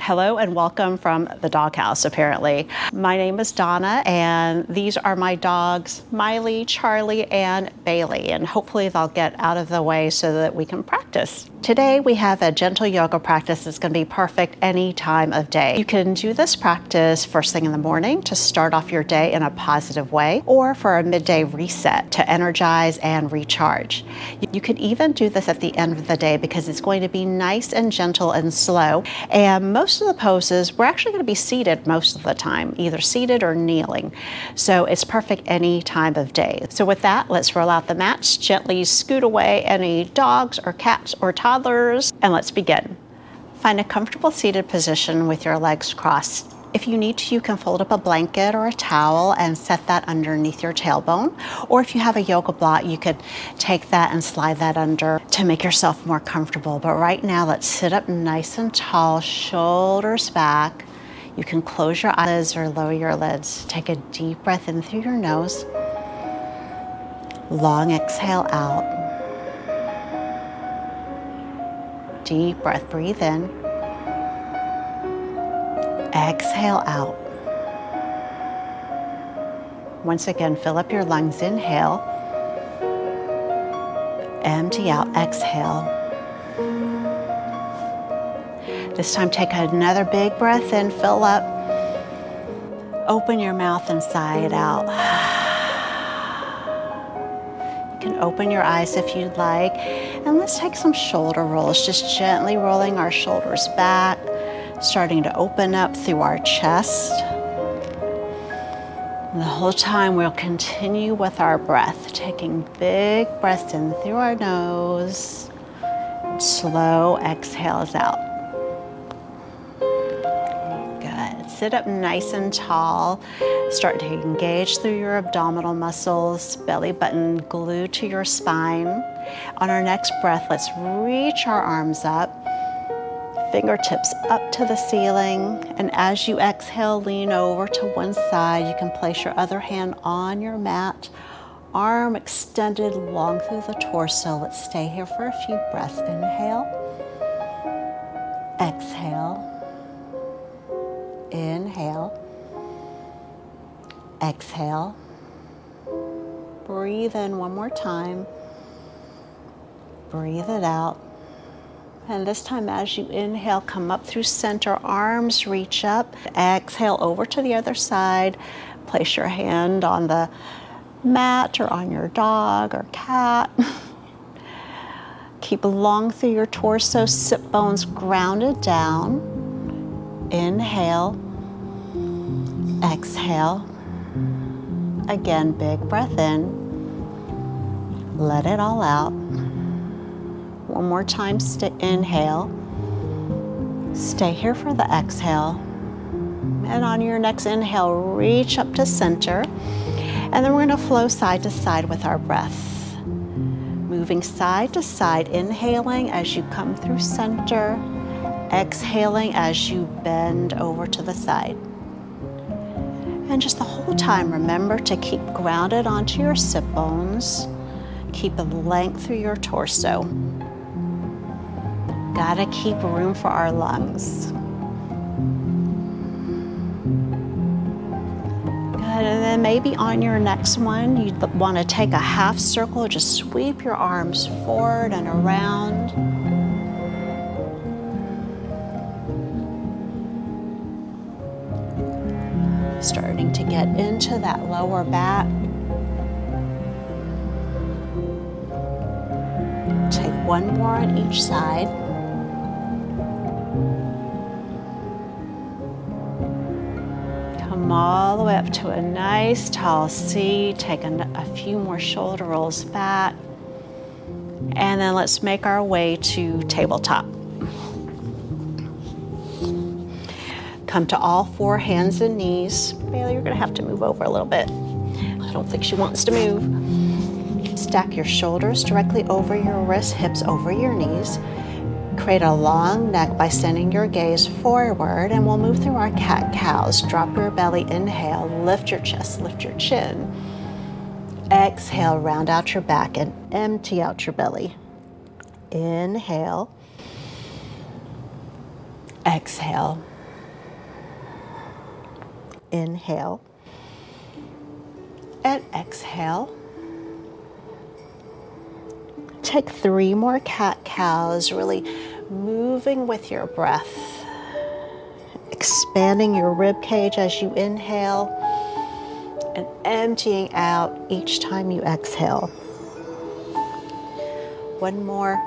Hello and welcome from the doghouse, apparently. My name is Donna and these are my dogs, Miley, Charlie, and Bailey, and hopefully they'll get out of the way so that we can practice. Today we have a gentle yoga practice that's going to be perfect any time of day. You can do this practice first thing in the morning to start off your day in a positive way, or for a midday reset to energize and recharge. You could even do this at the end of the day because it's going to be nice and gentle and slow, and most of the poses we're actually going to be seated most of the time, either seated or kneeling, so it's perfect any time of day. So with that, let's roll out the mats, gently scoot away any dogs or cats or toddlers, and let's begin. Find a comfortable seated position with your legs crossed. If you need to, you can fold up a blanket or a towel and set that underneath your tailbone. Or if you have a yoga block, you could take that and slide that under to make yourself more comfortable. But right now, let's sit up nice and tall, shoulders back. You can close your eyes or lower your lids. Take a deep breath in through your nose. Long exhale out. Deep breath, breathe in. Exhale out. Once again, fill up your lungs, inhale. Empty out, exhale. This time take another big breath in, fill up. Open your mouth and sigh it out. You can open your eyes if you'd like. And let's take some shoulder rolls, just gently rolling our shoulders back, starting to open up through our chest. And the whole time we'll continue with our breath, taking big breaths in through our nose, and slow exhales out. Good. Sit up nice and tall. Start to engage through your abdominal muscles, belly button glued to your spine. On our next breath, let's reach our arms up. Fingertips up to the ceiling, and as you exhale, lean over to one side. You can place your other hand on your mat, arm extended long through the torso. Let's stay here for a few breaths. Inhale, exhale, inhale, exhale. Breathe in one more time, breathe it out. And this time, as you inhale, come up through center, arms reach up. Exhale over to the other side. Place your hand on the mat or on your dog or cat. Keep long through your torso, sit bones grounded down. Inhale, exhale. Again, big breath in. Let it all out. One more time, inhale. Stay here for the exhale. And on your next inhale, reach up to center. And then we're going to flow side to side with our breath. Moving side to side, inhaling as you come through center. Exhaling as you bend over to the side. And just the whole time, remember to keep grounded onto your sit bones. Keep the length through your torso. Gotta keep room for our lungs. Good, and then maybe on your next one, you'd want to take a half circle, just sweep your arms forward and around. Starting to get into that lower back. Take one more on each side. Come all the way up to a nice tall seat. Take a few more shoulder rolls back. And then let's make our way to tabletop. Come to all four hands and knees. Bailey, you're gonna have to move over a little bit. I don't think she wants to move. Stack your shoulders directly over your wrists, hips over your knees. Create a long neck by sending your gaze forward, and we'll move through our cat-cows. Drop your belly, inhale, lift your chest, lift your chin. Exhale, round out your back and empty out your belly. Inhale. Exhale. Inhale and exhale. Take 3 more cat-cows, really moving with your breath, expanding your rib cage as you inhale and emptying out each time you exhale. 1 more.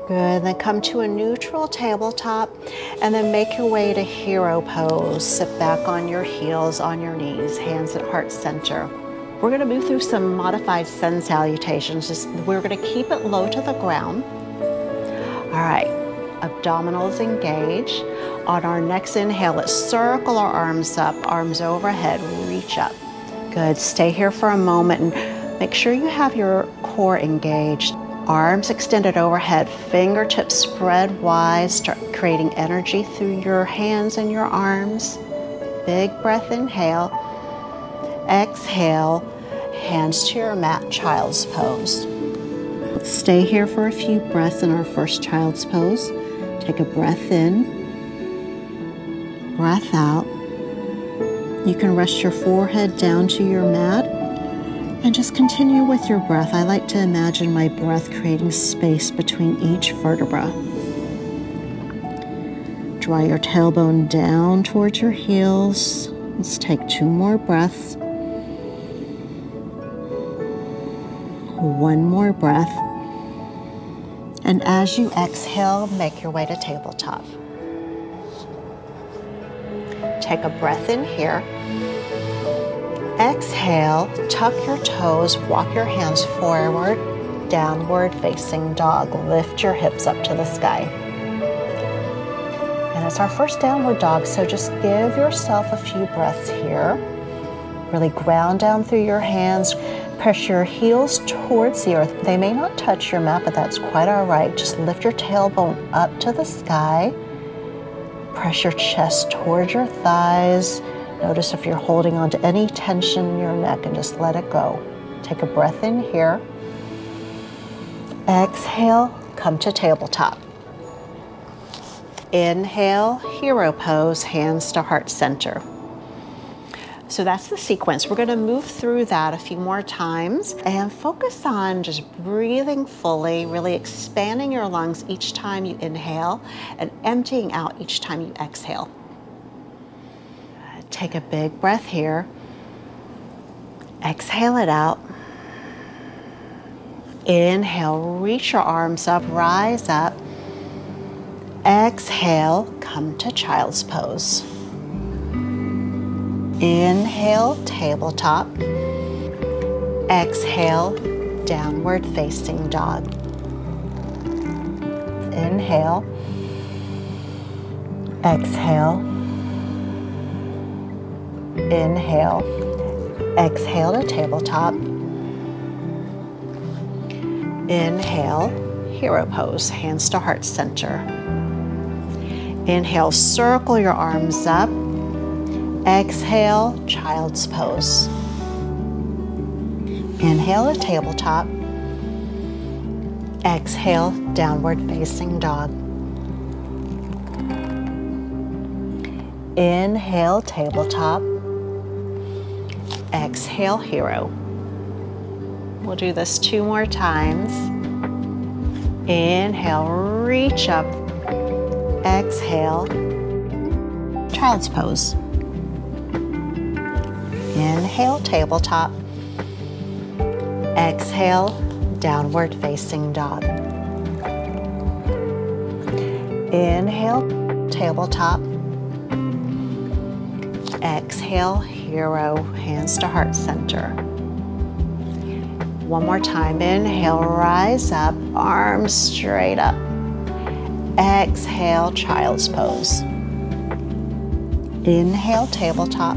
Good, then come to a neutral tabletop and then make your way to hero pose. Sit back on your heels, on your knees, hands at heart center. We're gonna move through some modified sun salutations. We're gonna keep it low to the ground. All right, abdominals engage. On our next inhale, let's circle our arms up, arms overhead, reach up. Good, stay here for a moment and make sure you have your core engaged. Arms extended overhead, fingertips spread wide, start creating energy through your hands and your arms. Big breath, inhale. Exhale, hands to your mat, child's pose. Let's stay here for a few breaths in our first child's pose. Take a breath in, breath out. You can rest your forehead down to your mat and just continue with your breath. I like to imagine my breath creating space between each vertebra. Draw your tailbone down towards your heels. Let's take 2 more breaths. 1 more breath. And as you exhale, make your way to tabletop. Take a breath in here. Exhale, tuck your toes, walk your hands forward, downward facing dog. Lift your hips up to the sky. And it's our first downward dog, so just give yourself a few breaths here. Really ground down through your hands. Press your heels towards the earth. They may not touch your mat, but that's quite all right. Just lift your tailbone up to the sky. Press your chest towards your thighs. Notice if you're holding on to any tension in your neck and just let it go. Take a breath in here. Exhale, come to tabletop. Inhale, hero pose, hands to heart center. So that's the sequence. We're gonna move through that a few more times and focus on just breathing fully, really expanding your lungs each time you inhale and emptying out each time you exhale. Take a big breath here. Exhale it out. Inhale, reach your arms up, rise up. Exhale, come to child's pose. Inhale, tabletop. Exhale, downward facing dog. Inhale. Exhale. Inhale. Exhale to tabletop. Inhale, hero pose, hands to heart center. Inhale, circle your arms up. Exhale, child's pose. Inhale to tabletop. Exhale, downward facing dog. Inhale, tabletop. Exhale, hero. We'll do this 2 more times. Inhale, reach up. Exhale, child's pose. Inhale, tabletop. Exhale, downward facing dog. Inhale, tabletop. Exhale, hero, hands to heart center. 1 more time. Inhale, rise up, arms straight up. Exhale, child's pose. Inhale, tabletop.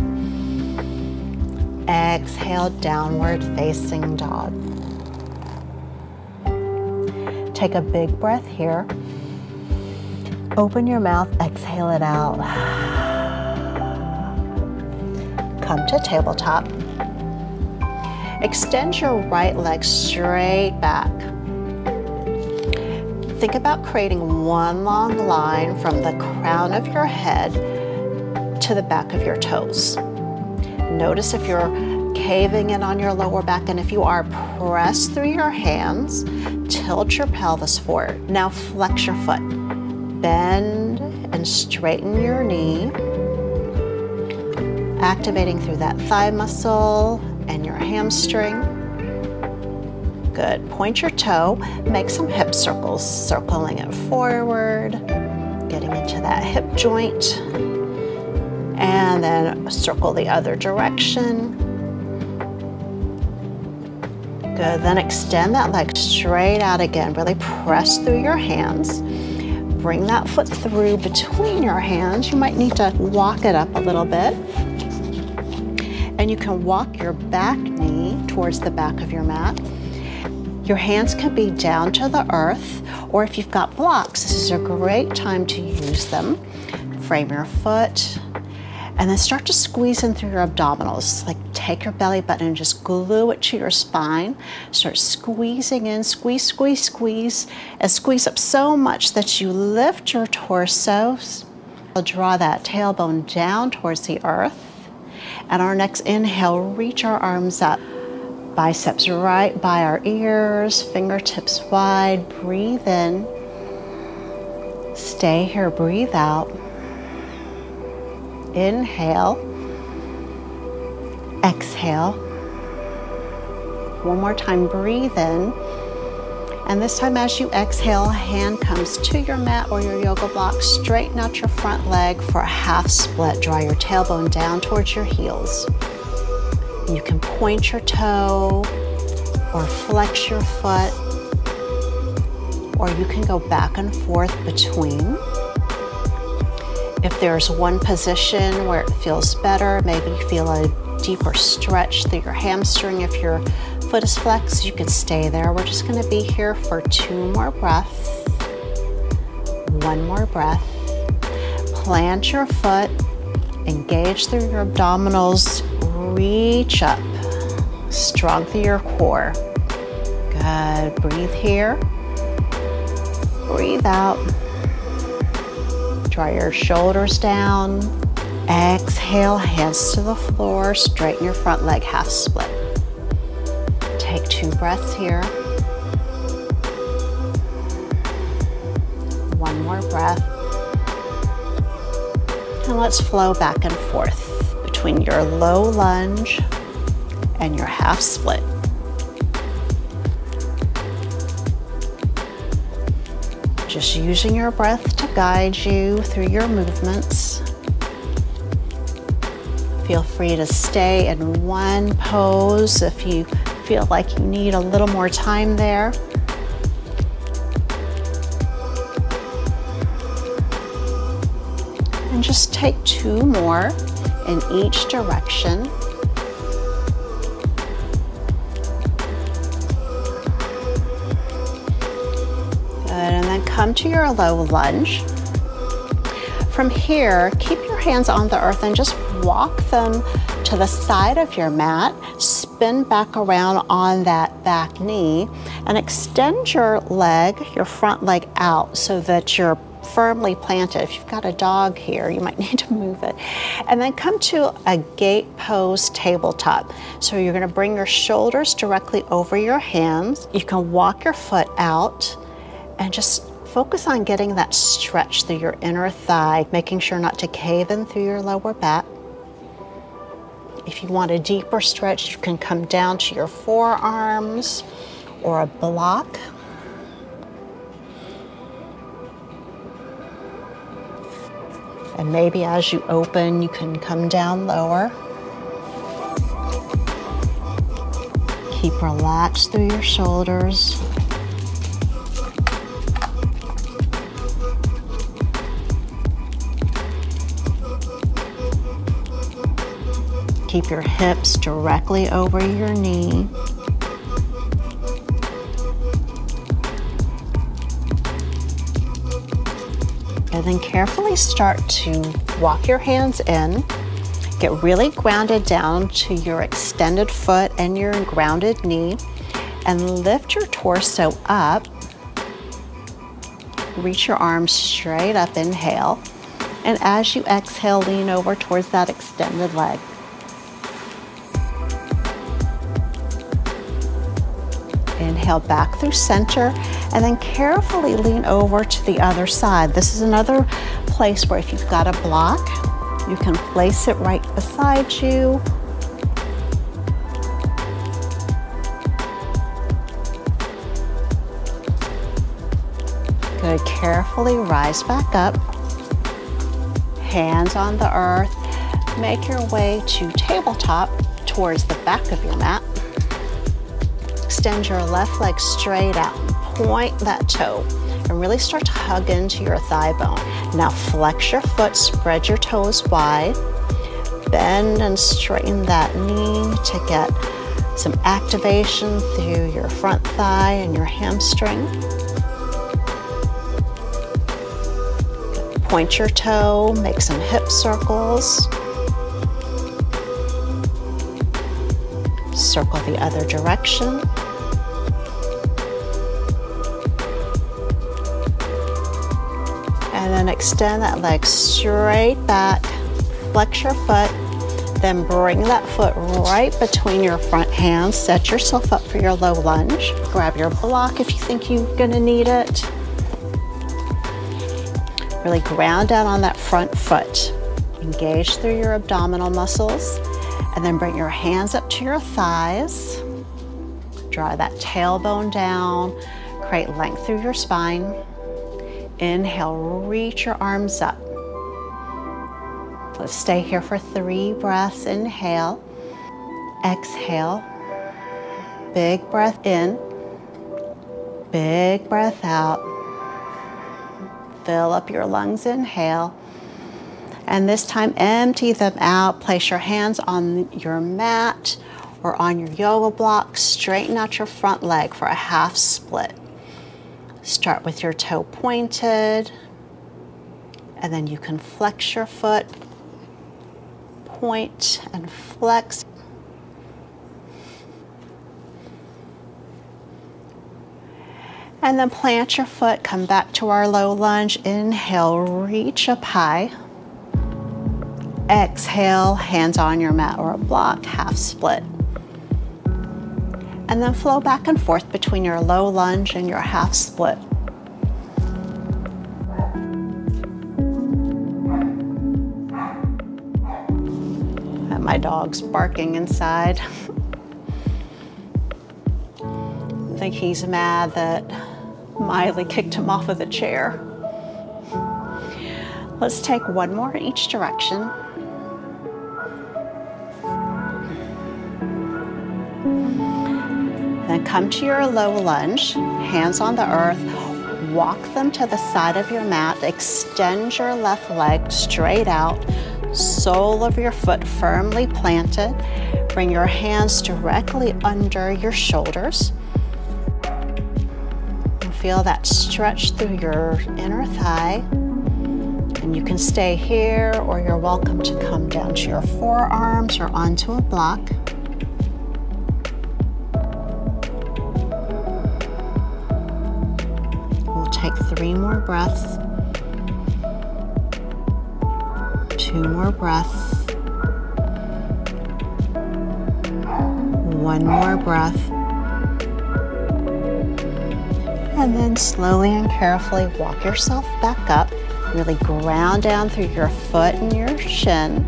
Exhale, downward facing dog. Take a big breath here. Open your mouth, exhale it out. Come to tabletop. Extend your right leg straight back. Think about creating one long line from the crown of your head to the back of your toes. Notice if you're caving in on your lower back, and if you are, press through your hands, tilt your pelvis forward. Now flex your foot. Bend and straighten your knee, activating through that thigh muscle and your hamstring. Good. Point your toe, make some hip circles, circling it forward, getting into that hip joint, and then circle the other direction. Good. Then extend that leg straight out again. Really press through your hands. Bring that foot through between your hands. You might need to walk it up a little bit. And you can walk your back knee towards the back of your mat. Your hands can be down to the earth, or if you've got blocks, this is a great time to use them. Frame your foot, and then start to squeeze in through your abdominals. Like take your belly button and just glue it to your spine. Start squeezing in, squeeze, squeeze, squeeze, and squeeze up so much that you lift your torso. Draw that tailbone down towards the earth. And our next inhale, reach our arms up. Biceps right by our ears, fingertips wide. Breathe in. Stay here, breathe out. Inhale. Exhale. One more time, breathe in. And this time as you exhale, hand comes to your mat or your yoga block. Straighten out your front leg for a half split. Draw your tailbone down towards your heels. You can point your toe or flex your foot, or you can go back and forth between. If there's one position where it feels better, maybe you feel a deeper stretch through your hamstring. If your foot is flexed, you can stay there. We're just going to be here for 2 more breaths. 1 more breath. Plant your foot, engage through your abdominals, reach up, strong through your core. Good. Breathe here. Breathe out. Draw your shoulders down. Exhale, hands to the floor. Straighten your front leg, half split. Take 2 breaths here. 1 more breath. And let's flow back and forth between your low lunge and your half split. Just using your breath to guide you through your movements. Feel free to stay in one pose if you feel like you need a little more time there. And just take 2 more in each direction. Good, and then come to your low lunge. From here, keep your hands on the earth and just walk them to the side of your mat. Spin back around on that back knee and extend your leg, your front leg out so that you're firmly planted. If you've got a dog here, you might need to move it. And then come to a gate pose tabletop. So you're going to bring your shoulders directly over your hands. You can walk your foot out and just focus on getting that stretch through your inner thigh, making sure not to cave in through your lower back. If you want a deeper stretch, you can come down to your forearms or a block. And maybe as you open, you can come down lower. Keep relaxed through your shoulders. Keep your hips directly over your knee. And then carefully start to walk your hands in. Get really grounded down to your extended foot and your grounded knee. And lift your torso up. Reach your arms straight up, inhale. And as you exhale, lean over towards that extended leg. Inhale back through center, and then carefully lean over to the other side. This is another place where if you've got a block, you can place it right beside you. Good, carefully rise back up. Hands on the earth. Make your way to tabletop towards the back of your mat. Extend your left leg straight out. Point that toe and really start to hug into your thigh bone. Now flex your foot, spread your toes wide. Bend and straighten that knee to get some activation through your front thigh and your hamstring. Point your toe, make some hip circles. Circle the other direction. And then extend that leg straight back, flex your foot, then bring that foot right between your front hands. Set yourself up for your low lunge. Grab your block if you think you're gonna need it. Really ground down on that front foot. Engage through your abdominal muscles, and then bring your hands up to your thighs. Draw that tailbone down, create length through your spine. Inhale, reach your arms up. Let's stay here for 3 breaths. Inhale, exhale, big breath in, big breath out. Fill up your lungs, inhale. And this time, empty them out. Place your hands on your mat or on your yoga block. Straighten out your front leg for a half split. Start with your toe pointed, and then you can flex your foot, point and flex. And then plant your foot, come back to our low lunge. Inhale, reach up high. Exhale, hands on your mat or a block, half split. And then flow back and forth between your low lunge and your half split. And my dog's barking inside. I think he's mad that Miley kicked him off of the chair. Let's take one more in each direction. Then come to your low lunge, hands on the earth, walk them to the side of your mat, extend your left leg straight out, sole of your foot firmly planted, bring your hands directly under your shoulders. Feel that stretch through your inner thigh, and you can stay here or you're welcome to come down to your forearms or onto a block. Take 3 more breaths, 2 more breaths, 1 more breath, and then slowly and carefully walk yourself back up. Really ground down through your foot and your shin.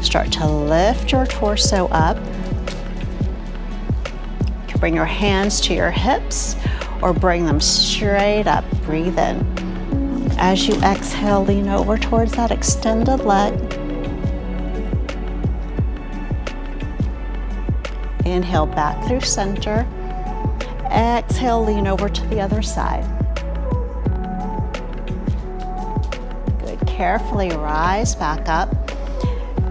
Start to lift your torso up. You can bring your hands to your hips or bring them straight up. Breathe in. As you exhale, lean over towards that extended leg. Inhale back through center. Exhale, lean over to the other side. Good. Carefully rise back up.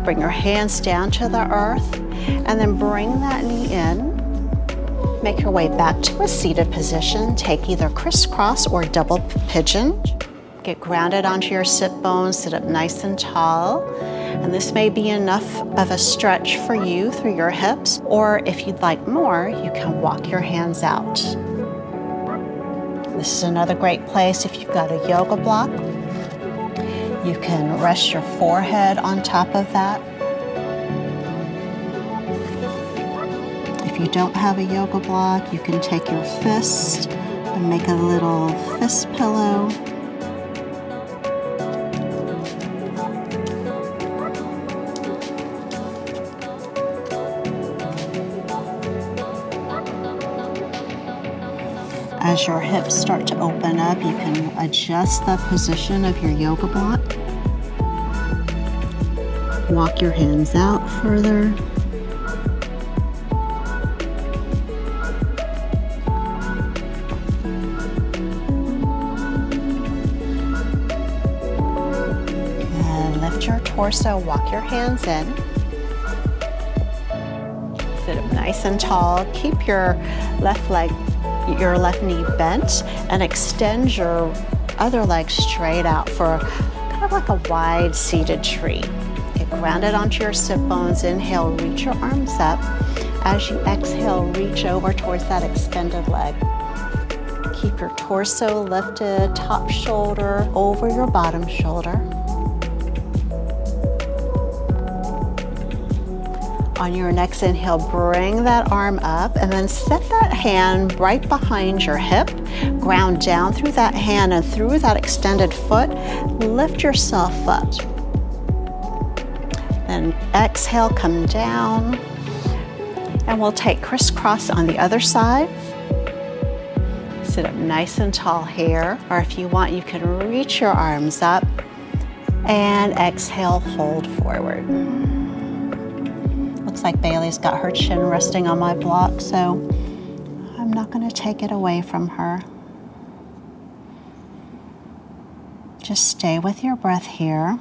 Bring your hands down to the earth, and then bring that knee in. Make your way back to a seated position. Take either crisscross or double pigeon. Get grounded onto your sit bones, sit up nice and tall. And this may be enough of a stretch for you through your hips, or if you'd like more, you can walk your hands out. This is another great place if you've got a yoga block. You can rest your forehead on top of that. If you don't have a yoga block, you can take your fist and make a little fist pillow. As your hips start to open up, you can adjust the position of your yoga block. Walk your hands out further. And lift your torso, walk your hands in. Sit up nice and tall. Keep your left knee bent and extend your other leg straight out for kind of like a wide seated tree. Get grounded onto your sit bones. Inhale, reach your arms up. As you exhale, reach over towards that extended leg. Keep your torso lifted, top shoulder over your bottom shoulder. On your next inhale, bring that arm up and then set that hand right behind your hip. Ground down through that hand and through that extended foot. Lift yourself up. Then exhale, come down. And we'll take crisscross on the other side. Sit up nice and tall here. Or if you want, you can reach your arms up and exhale, fold forward. Looks like Bailey's got her chin resting on my block, so I'm not going to take it away from her. Just stay with your breath here.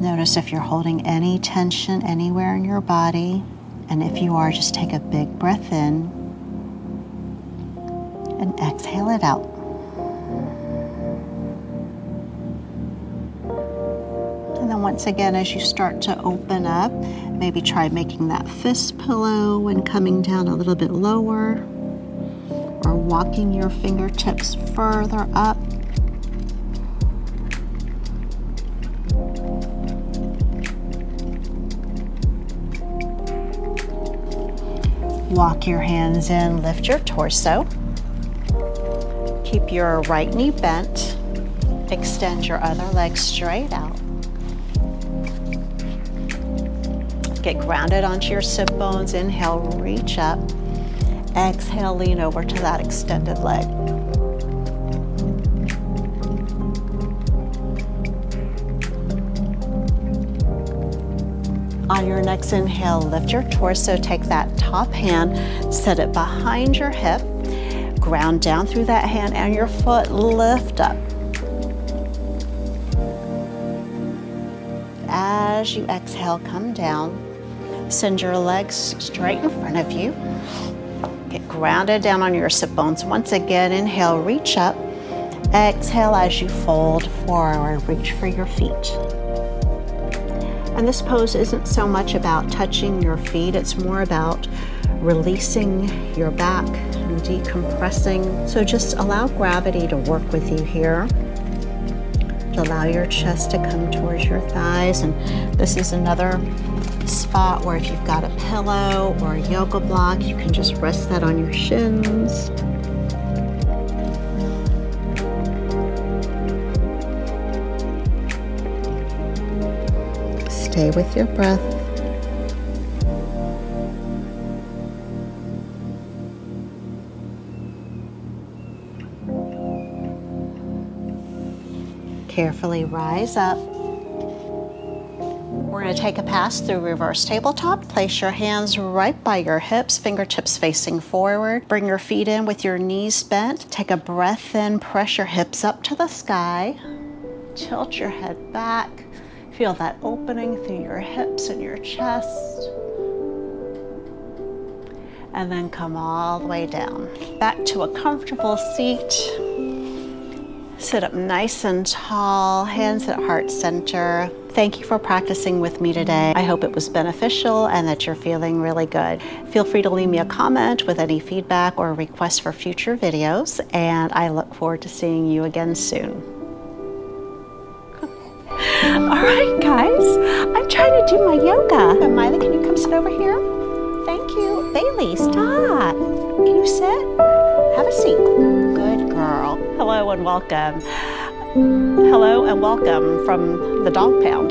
Notice if you're holding any tension anywhere in your body, and if you are, just take a big breath in and exhale it out. And then once again, as you start to open up, maybe try making that fist pillow and coming down a little bit lower, or walking your fingertips further up. Walk your hands in, lift your torso. Keep your right knee bent. Extend your other leg straight out. Get grounded onto your sit bones. Inhale, reach up. Exhale, lean over to that extended leg. On your next inhale, lift your torso. Take that top hand, set it behind your hip. Ground down through that hand and your foot. Lift up. As you exhale, come down. Send your legs straight in front of you. Get grounded down on your sit bones. Once again, inhale, reach up. Exhale as you fold forward, reach for your feet. And this pose isn't so much about touching your feet, it's more about releasing your back and decompressing. So just allow gravity to work with you here. Allow your chest to come towards your thighs, and this is another spot where if you've got a pillow or a yoga block, you can just rest that on your shins. Stay with your breath. Carefully rise up. We're going to take a pass through reverse tabletop. Place your hands right by your hips, fingertips facing forward. Bring your feet in with your knees bent. Take a breath in, press your hips up to the sky. Tilt your head back. Feel that opening through your hips and your chest. And then come all the way down. Back to a comfortable seat. Sit up nice and tall, hands at heart center. Thank you for practicing with me today. I hope it was beneficial and that you're feeling really good. Feel free to leave me a comment with any feedback or requests for future videos, and I look forward to seeing you again soon. All right, guys, I'm trying to do my yoga. Miley, can you come sit over here? Thank you. Bailey, stop. Can you sit? Have a seat. Good girl. Hello and welcome. Hello and welcome from the dog pound.